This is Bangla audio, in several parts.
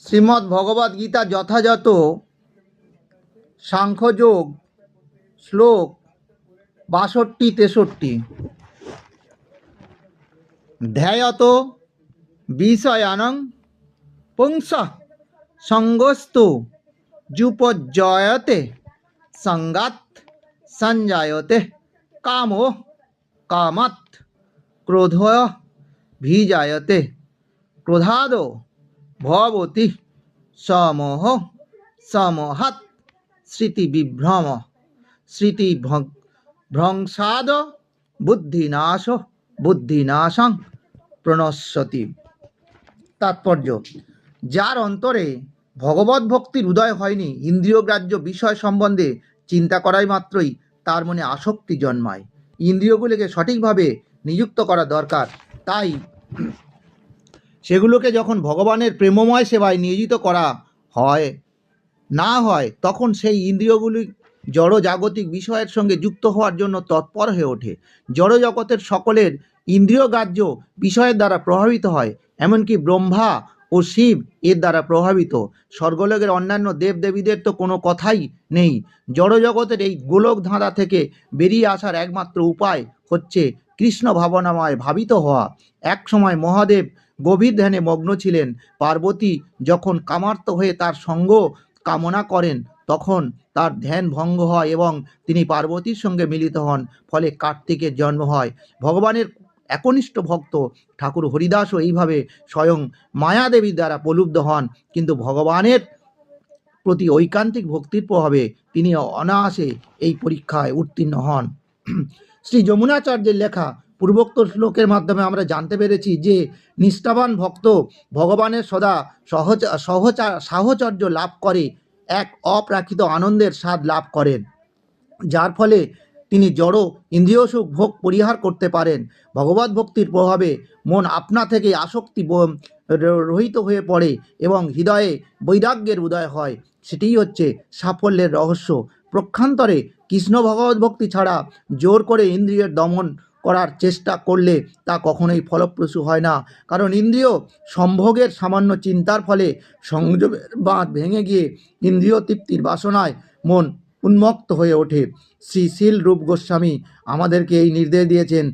শ্রীমদ্ ভগবদ্ গীতা যথাযথ সাংখ্যযোগ শ্লোক ৬২-৬৩। ধ্যায়ত বিষয়ানং পুংসঃ সঙ্গস্তু যুপজ্জয়তে সঙ্গাৎ সঞ্জায়তে কামো কামাৎ ক্রোধোভিজায়তে ক্রোধাদো ভবতি সমোহ সমোহাৎ স্মৃতিবিভ্রম স্মৃতিভ্রংসাদ বুদ্ধিনাশ বুদ্ধিনাশং প্রণশ্যতি। তাৎপর্য: যার অন্তরে ভগবত ভক্তির উদয় হয়নি, ইন্দ্রিয়গ্রাহ্য বিষয় সম্বন্ধে চিন্তা করাই মাত্রই তার মনে আসক্তি জন্মায়। ইন্দ্রিয়গুলিকে সঠিকভাবে নিযুক্ত করা দরকার। তাই সেগুলোকে যখন ভগবানের প্রেমময় সেবায় নিয়োজিত করা হয় তখন সেই ইন্দ্রিয়গুলি জড় জাগতিক বিষয়ের সঙ্গে যুক্ত হওয়ার জন্য তৎপর হয়ে ওঠে। জড় জগতের সকলের ইন্দ্রিয়গ্রাহ্য বিষয়ের দ্বারা প্রভাবিত হয়, এমনকি ব্রহ্মা ও শিব এর দ্বারা প্রভাবিত। স্বর্গলোকের অন্যান্য দেবদেবীদের তো কোনো কথাই নেই। জড়জগতের এই গোলক ধাঁধা থেকে বেরিয়ে আসার একমাত্র উপায় হচ্ছে কৃষ্ণ ভাবনাময় ভাবিত হওয়া। এক সময় মহাদেব গভীর ধ্যানে মগ্ন ছিলেন। পার্বতী যখন কামার্ত হয়ে তার সঙ্গ কামনা করেন, তখন তার ধ্যান ভঙ্গ হয় এবং তিনি পার্বতীর সঙ্গে মিলিত হন। ফলে কার্তিকের জন্ম হয়। ভগবানের একনিষ্ঠ ভক্ত ঠাকুর হরিদাসও এইভাবে স্বয়ং মায়াদেবীর দ্বারা প্রলুব্ধ হন, কিন্তু ভগবানের প্রতি ঐকান্তিক ভক্তির প্রভাবে তিনি অনায়াসে এই পরীক্ষায় উত্তীর্ণ হন। শ্রী যমুনাচার্যের লেখা পূর্বোক্ত শ্লোকের মাধ্যমে আমরা জানতে পেরেছি যে নিষ্ঠাবান ভক্ত ভগবানের সদা সাহচর্য লাভ করে এক অপ্রাকৃত আনন্দের স্বাদ লাভ করেন, যার ফলে তিনি জড় ইন্দ্রিয় সুখ ভোগ পরিহার করতে পারেন। ভগবত ভক্তির প্রভাবে মন আপনা থেকে আসক্তি রহিত হয়ে পড়ে এবং হৃদয়ে বৈরাগ্যের উদয় হয়। সেটিই হচ্ছে সাফল্যের রহস্য। প্রক্ষান্তরে কৃষ্ণ ভগবত ভক্তি ছাড়া জোর করে ইন্দ্রিয়ের দমন করার চেষ্টা করলে তা কখনোই ফলপ্রসূ হয় না, কারণ ইন্দ্রিয় সম্ভোগের সামান্য চিন্তার ফলে সংযমের বাঁধ ভেঙে গিয়ে ইন্দ্রিয় তৃপ্তির বাসনায় মন উন্মত্ত হয়ে ওঠে। শ্রী শীল রূপ গোস্বামী আমাদেরকে এই নির্দেশ দিয়েছেন,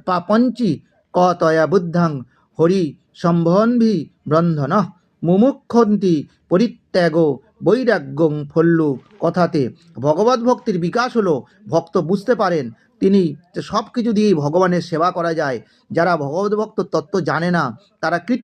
পাপঞ্চি কতয়া বুদ্ধাং হরি সম্ভন্ভি বন্ধন মুমুক্ষন্তি পরিত্যাগ বৈরাগ্যং ফল্লু কথাতে। ভগবত ভক্তির বিকাশ হলো ভক্ত বুঝতে পারেন তিনি সব কিছু দিয়েই ভগবানের সেবা করা যায়। যারা ভগবত ভক্ত তত্ত্ব জানে না, তারা